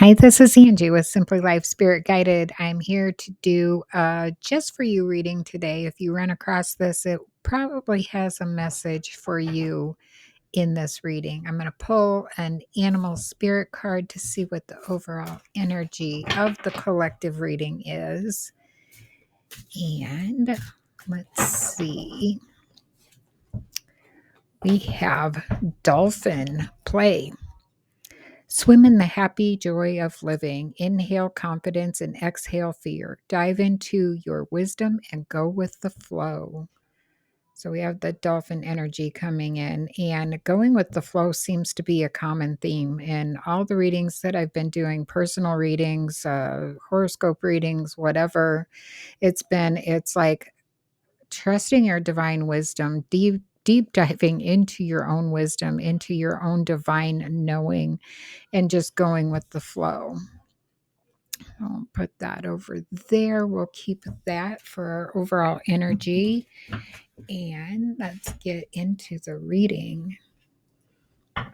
Hi, this is Angie with Simply Life Spirit Guided. I'm here to do just for you reading today. If you run across this, it probably has a message for you in this reading. I'm going to pull an animal spirit card to see what the overall energy of the collective reading is. And let's see. We have dolphin play. Swim in the happy joy of living. Inhale confidence and exhale fear. Dive into your wisdom and go with the flow. So we have the dolphin energy coming in, and going with the flow seems to be a common theme in all the readings that I've been doing, personal readings, horoscope readings, whatever it's been. It's like trusting your divine wisdom, deep diving into your own wisdom, into your own divine knowing, and just going with the flow. I'll put that over there. We'll keep that for our overall energy. And let's get into the reading. Have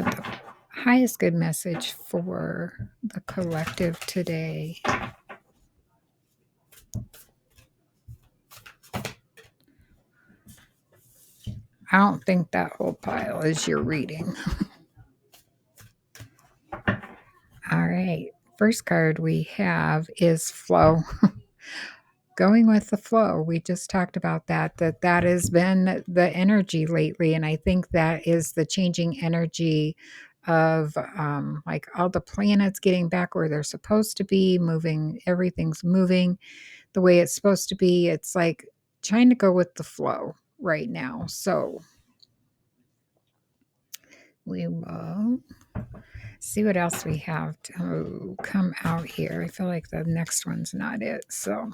the highest good message for the collective today. I don't think that whole pile is your reading. All right. First card we have is flow. Going with the flow. We just talked about that has been the energy lately, and I think that is the changing energy of like all the planets getting back where they're supposed to be, moving, everything's moving the way it's supposed to be. It's like trying to go with the flow right now. So we will see what else we have to come out here. I feel like the next one's not it. So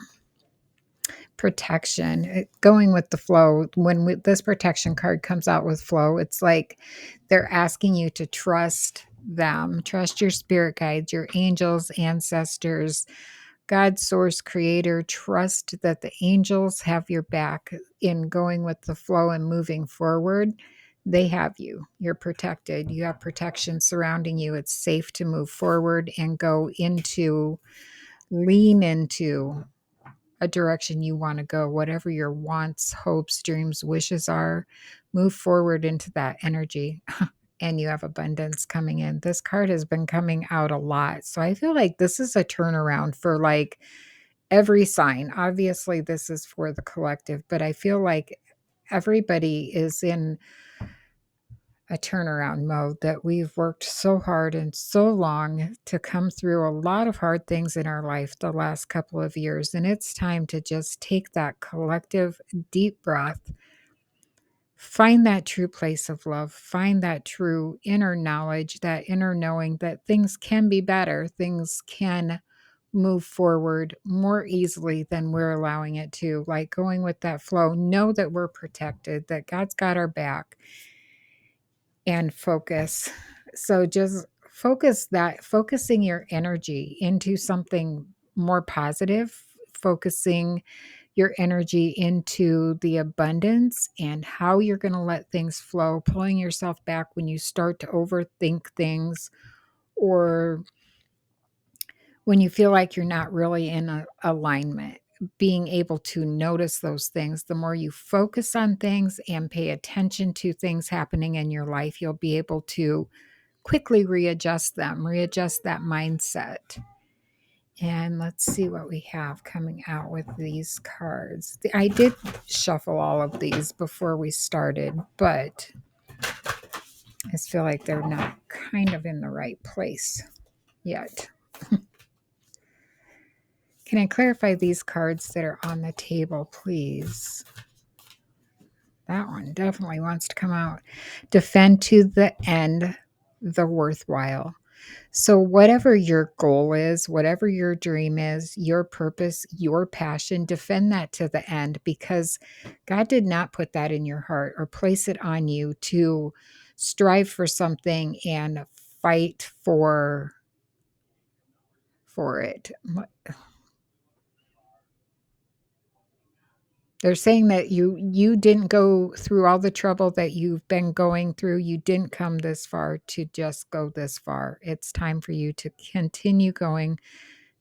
protection, going with the flow. When this protection card comes out with flow, it's like they're asking you to trust them, trust your spirit guides, your angels, ancestors, God, source, creator. Trust that the angels have your back in going with the flow and moving forward. They have you. You're protected. You have protection surrounding you. It's safe to move forward and go into, lean into a direction you want to go, whatever your wants, hopes, dreams, wishes are. Move forward into that energy. And you have abundance coming in. This card has been coming out a lot. So I feel like this is a turnaround for like every sign. Obviously, this is for the collective, but I feel like everybody is in a turnaround mode, that we've worked so hard and so long to come through a lot of hard things in our life the last couple of years. And it's time to just take that collective deep breath, find that true place of love, find that true inner knowledge, that inner knowing that things can be better, things can move forward more easily than we're allowing it to. Like going with that flow, know that we're protected, that God's got our back, and focus. So just focusing your energy into something more positive, focusing your energy into the abundance and how you're going to let things flow, pulling yourself back when you start to overthink things, or when you feel like you're not really in alignment. Being able to notice those things, the more you focus on things and pay attention to things happening in your life, you'll be able to quickly readjust them, readjust that mindset. And let's see what we have coming out with these cards. I did shuffle all of these before we started, but I just feel like they're not kind of in the right place yet. Can I clarify these cards that are on the table, please? That one definitely wants to come out. Defend to the end the worthwhile. So, whatever your goal is, whatever your dream is, your purpose, your passion, defend that to the end, because God did not put that in your heart or place it on you to strive for something and fight for it. They're saying that you didn't go through all the trouble that you've been going through. You didn't come this far to just go this far. It's time for you to continue going.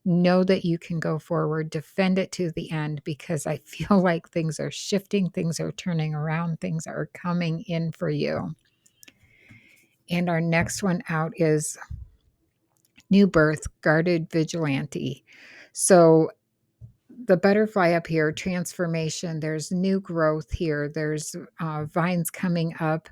Know that you can go forward, defend it to the end, because I feel like things are shifting, things are turning around, things are coming in for you. And our next one out is new birth, guarded vigilante. So the butterfly up here, transformation, there's new growth here, there's vines coming up.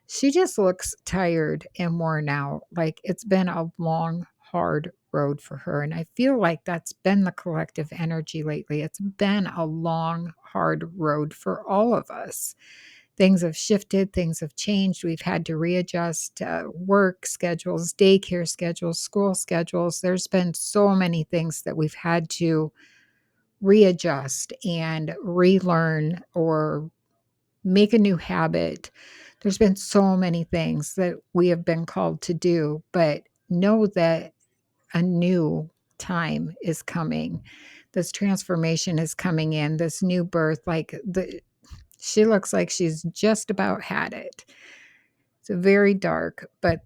She just looks tired and worn out, like it's been a long, hard road for her. And I feel like that's been the collective energy lately. It's been a long, hard road for all of us. Things have shifted, things have changed. We've had to readjust work schedules, daycare schedules, school schedules. There's been so many things that we've had to readjust and relearn or make a new habit. There's been so many things that we have been called to do, but know that a new time is coming. This transformation is coming in, this new birth. She looks like she's just about had it. It's very dark, but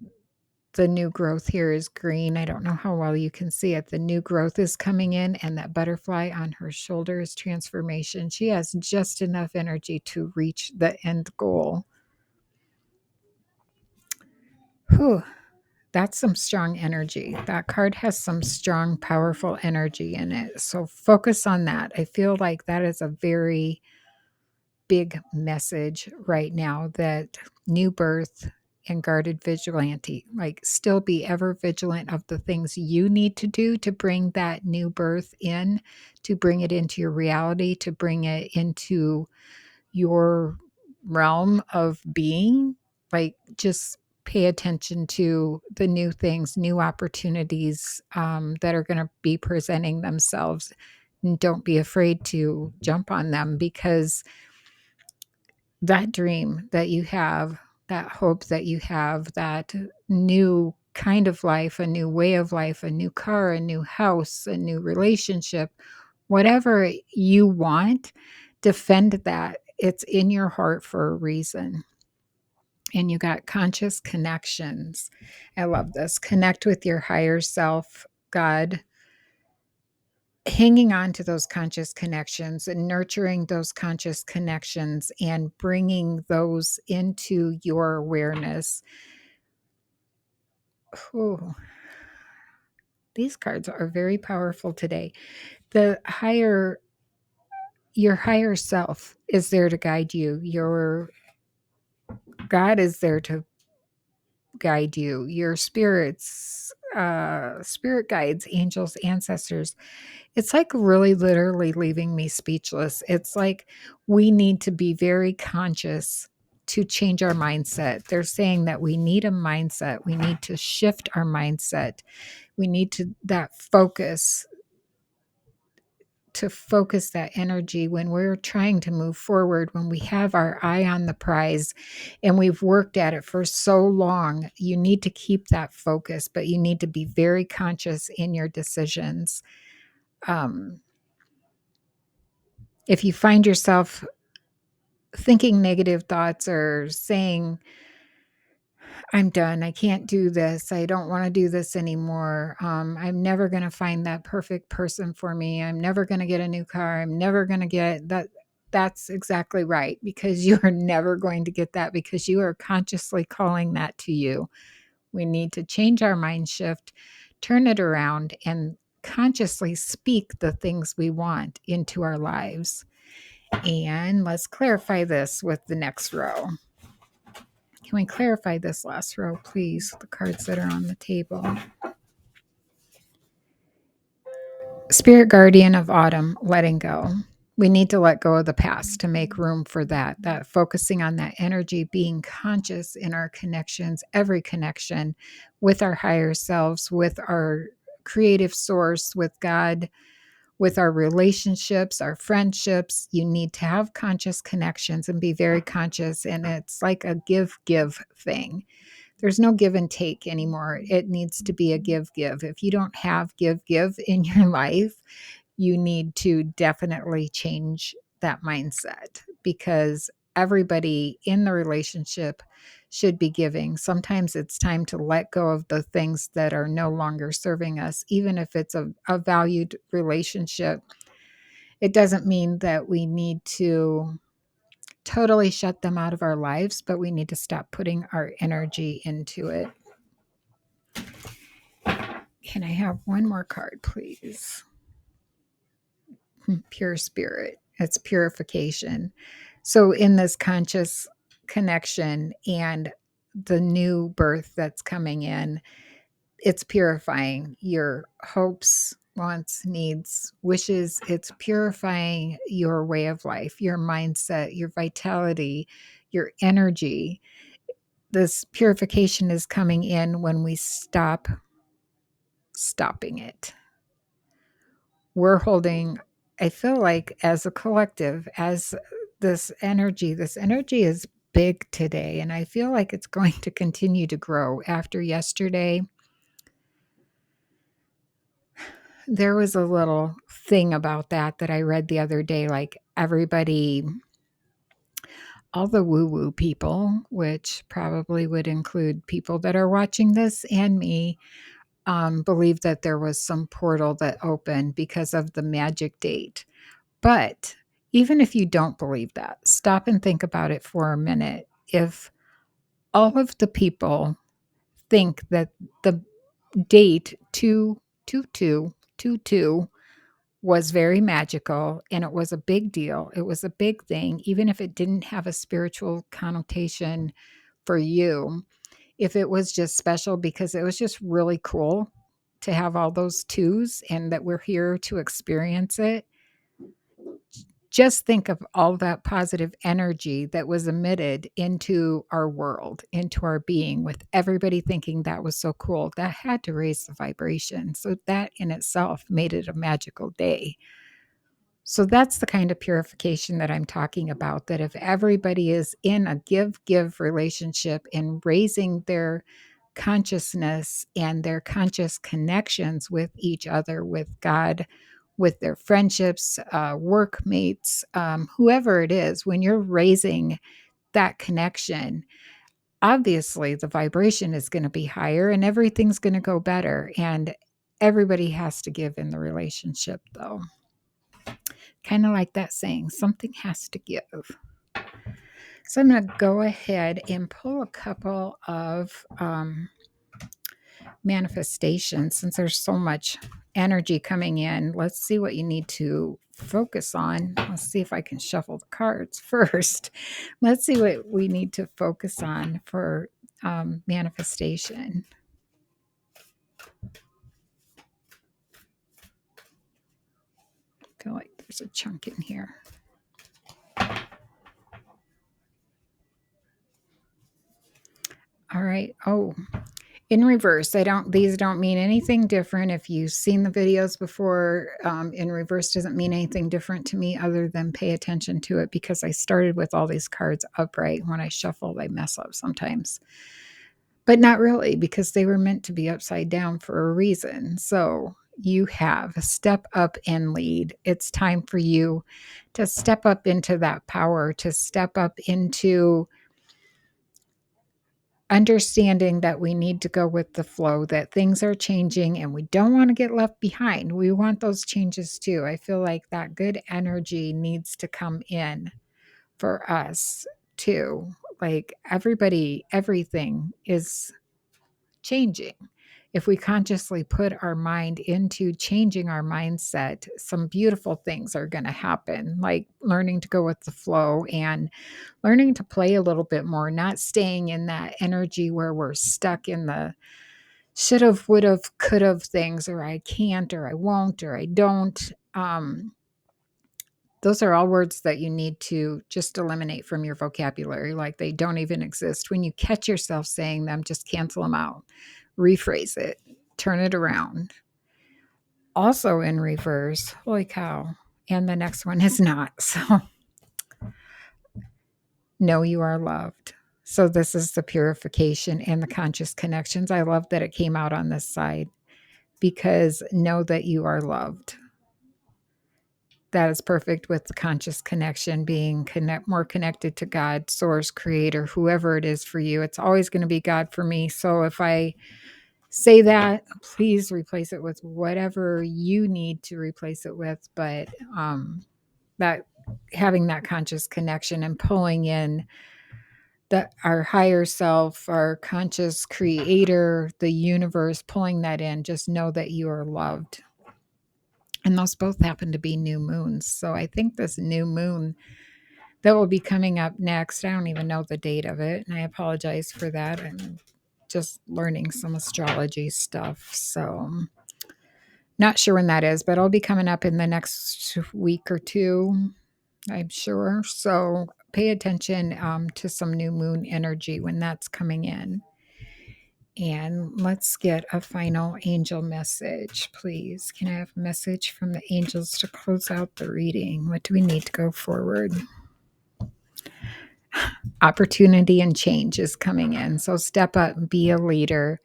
the new growth here is green. I don't know how well you can see it. The new growth is coming in, and that butterfly on her shoulder is transformation. She has just enough energy to reach the end goal. Whew, that's some strong energy. That card has some strong, powerful energy in it. So focus on that. I feel like that is a very big message right now, that new birth and guarded vigilante, like still be ever vigilant of the things you need to do to bring that new birth in, to bring it into your reality, to bring it into your realm of being. Like, just pay attention to the new things, new opportunities that are going to be presenting themselves. And don't be afraid to jump on them, because that dream that you have, that hope that you have, that new kind of life, a new way of life, a new car, a new house, a new relationship, whatever you want, defend that. It's in your heart for a reason. And you got conscious connections. I love this. Connect with your higher self, God, hanging on to those conscious connections and nurturing those conscious connections and bringing those into your awareness. Ooh, these cards are very powerful today. Your higher self is there to guide you. Your God is there to guide you. Your spirit guides, angels, ancestors. It's like really literally leaving me speechless. It's like we need to be very conscious to change our mindset. They're saying that we need a mindset. We need to shift our mindset. We need that focus, to focus that energy when we're trying to move forward, when we have our eye on the prize and we've worked at it for so long. You need to keep that focus, but you need to be very conscious in your decisions. If you find yourself thinking negative thoughts or saying, I'm done, I can't do this, I don't want to do this anymore, I'm never going to find that perfect person for me, I'm never going to get a new car, I'm never going to get that. That's exactly right, because you are never going to get that, because you are consciously calling that to you. We need to change our mind shift, turn it around, and consciously speak the things we want into our lives. And let's clarify this with the next row. Can we clarify this last row, please? The cards that are on the table. Spirit guardian of autumn, letting go. We need to let go of the past to make room for that focusing on that energy, being conscious in our connections, every connection with our higher selves, with our creative source, with God, with our relationships, our friendships. You need to have conscious connections and be very conscious. And it's like a give thing. There's no give and take anymore. It needs to be a give. If you don't have give in your life, you need to definitely change that mindset, because everybody in the relationship should be giving. Sometimes it's time to let go of the things that are no longer serving us, even if it's a valued relationship. It doesn't mean that we need to totally shut them out of our lives, but we need to stop putting our energy into it. Can I have one more card, please? Pure spirit. It's purification. So, in this conscious connection and the new birth that's coming in, it's purifying your hopes, wants, needs, wishes. It's purifying your way of life, your mindset, your vitality, your energy. This purification is coming in when we stop stopping it. We're holding, I feel like, as a collective, as this energy is big today. And I feel like it's going to continue to grow. After yesterday, there was a little thing about that I read the other day. Like everybody, all the woo woo people, which probably would include people that are watching this and me, believe that there was some portal that opened because of the magic date. But even if you don't believe that, stop and think about it for a minute. If all of the people think that the date 22222 was very magical and it was a big deal, it was a big thing, even if it didn't have a spiritual connotation for you, if it was just special because it was just really cool to have all those twos and that we're here to experience it. Just think of all that positive energy that was emitted into our world, into our being, with everybody thinking that was so cool. That had to raise the vibration. So that in itself made it a magical day. So that's the kind of purification that I'm talking about, that if everybody is in a give-give relationship and raising their consciousness and their conscious connections with each other, with God, with their friendships, workmates, whoever it is, when you're raising that connection, obviously the vibration is going to be higher and everything's going to go better. And everybody has to give in the relationship, though. Kind of like that saying, something has to give. So I'm going to go ahead and pull a couple of manifestations since there's so much energy coming in. Let's see what you need to focus on. Let's see if I can shuffle the cards first. Let's see what we need to focus on for manifestation. I feel like there's a chunk in here. All right. Oh, in reverse. These don't mean anything different. If you've seen the videos before, in reverse doesn't mean anything different to me other than pay attention to it, because I started with all these cards upright. When I shuffle, they mess up sometimes. But not really, because they were meant to be upside down for a reason. So you have step up and lead. It's time for you to step up into that power, to step up into understanding that we need to go with the flow, that things are changing and we don't want to get left behind. We want those changes too. I feel like that good energy needs to come in for us too. Like everything is changing. If we consciously put our mind into changing our mindset, some beautiful things are going to happen, like learning to go with the flow and learning to play a little bit more, not staying in that energy where we're stuck in the should have, would have, could have things, or I can't, or I won't, or I don't. Those are all words that you need to just eliminate from your vocabulary, like they don't even exist. When you catch yourself saying them, just cancel them out, rephrase it, turn it around. Also in reverse, holy cow. And the next one is not. So know you are loved. So this is the purification and the conscious connections. I love that it came out on this side, because know that you are loved. that is perfect with the conscious connection, being more connected to God, source, creator, whoever it is for you. It's always going to be God for me. So if I say that, please replace it with whatever you need to replace it with. But that having that conscious connection and pulling in our higher self, our conscious creator, the universe, pulling that in, just know that you are loved. And those both happen to be new moons. So I think this new moon that will be coming up next, I don't even know the date of it, and I apologize for that. I'm just learning some astrology stuff. So not sure when that is, but it'll be coming up in the next week or two, I'm sure. So pay attention to some new moon energy when that's coming in. And let's get a final angel message, please. Can I have a message from the angels to close out the reading? What do we need to go forward? Opportunity and change is coming in. So step up and be a leader.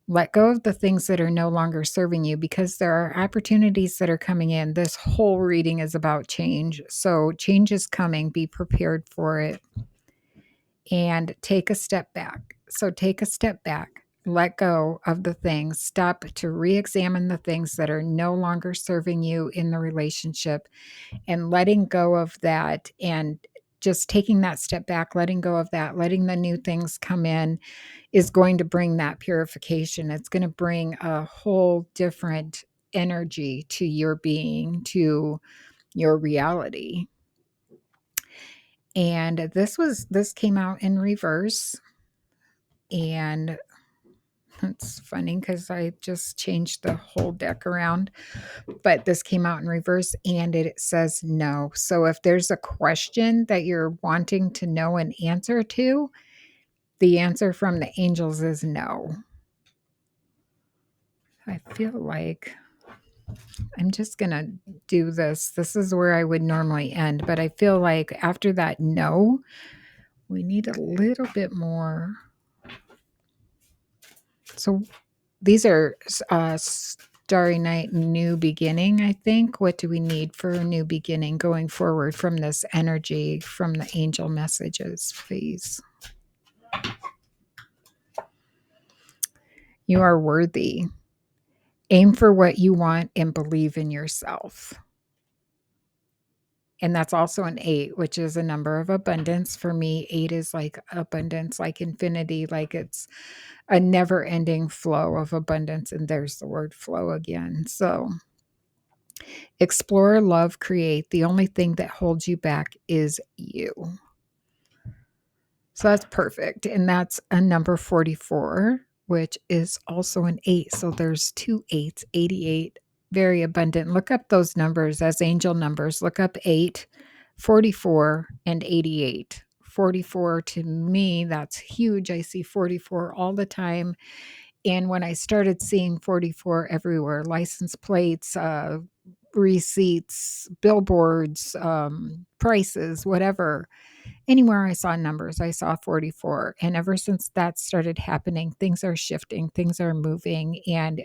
Let go of the things that are no longer serving you, because there are opportunities that are coming in. This whole reading is about change. So change is coming. Be prepared for it. And take a step back. So take a step back. Let go of the things. Stop to re-examine the things that are no longer serving you in the relationship, and letting go of that, and just taking that step back, letting go of that, letting the new things come in is going to bring that purification. It's going to bring a whole different energy to your being, to your reality. And this came out in reverse. And it's funny because I just changed the whole deck around, but this came out in reverse and it says no. So if there's a question that you're wanting to know an answer to, the answer from the angels is no. I feel like I'm just going to do this. This is where I would normally end, but I feel like after that no, we need a little bit more. So these are Starry Night New Beginning, I think. What do we need for a new beginning going forward from this energy, from the angel messages, please? You are worthy. Aim for what you want and believe in yourself. And that's also an 8, which is a number of abundance. For me, 8 is like abundance, like infinity, like it's a never ending flow of abundance. And there's the word flow again. So explore, love, create. The only thing that holds you back is you. So that's perfect. And that's a number 44, which is also an 8. So there's 2 8s, 88, very abundant. Look up those numbers as angel numbers. Look up 8, 44, and 88. 44 to me, that's huge. I see 44 all the time. And when I started seeing 44 everywhere, license plates, receipts, billboards, prices, whatever, anywhere I saw numbers, I saw 44. And ever since that started happening, things are shifting, things are moving, and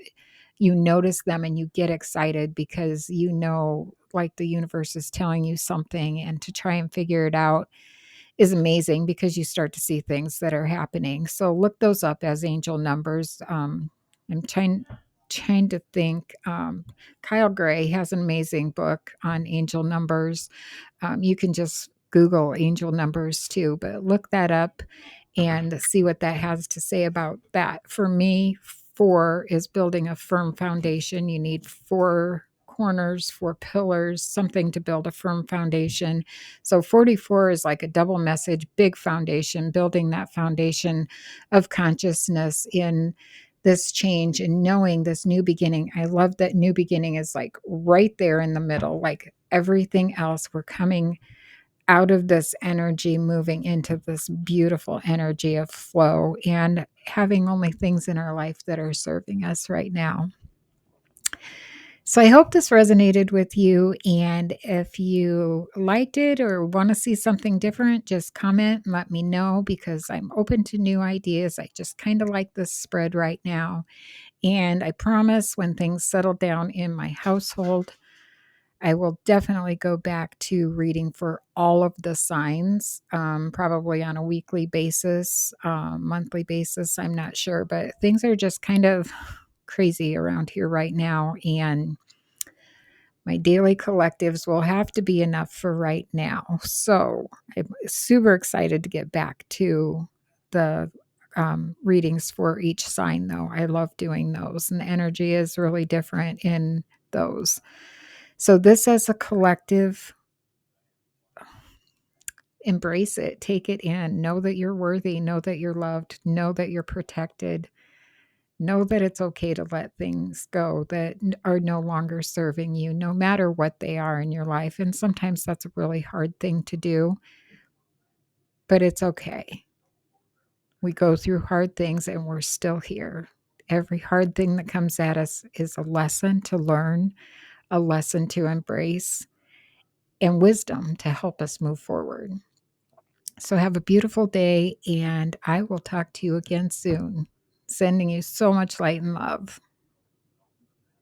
you notice them and you get excited because you know, like the universe is telling you something, and to try and figure it out is amazing because you start to see things that are happening. So look those up as angel numbers. I'm trying to think. Kyle Gray has an amazing book on angel numbers. You can just Google angel numbers too, but look that up and see what that has to say about that. For me, 4 is building a firm foundation. You need 4 corners, 4 pillars, something to build a firm foundation. So 44 is like a double message, big foundation, building that foundation of consciousness in this change and knowing this new beginning. I love that new beginning is like right there in the middle, like everything else. We're coming out of this energy, moving into this beautiful energy of flow and having only things in our life that are serving us right now. So I hope this resonated with you. And if you liked it or want to see something different, just comment and let me know, because I'm open to new ideas. I just kind of like this spread right now. And I promise when things settle down in my household, I will definitely go back to reading for all of the signs, probably on a weekly basis, monthly basis, I'm not sure, but things are just kind of crazy around here right now, and my daily collectives will have to be enough for right now. So, I'm super excited to get back to the, readings for each sign, though. I love doing those, and the energy is really different in those. So this as a collective, embrace it, take it in, know that you're worthy, know that you're loved, know that you're protected, know that it's okay to let things go that are no longer serving you, no matter what they are in your life. And sometimes that's a really hard thing to do, but it's okay. We go through hard things and we're still here. Every hard thing that comes at us is a lesson to learn, a lesson to embrace, and wisdom to help us move forward. So have a beautiful day, and I will talk to you again soon. Sending you so much light and love.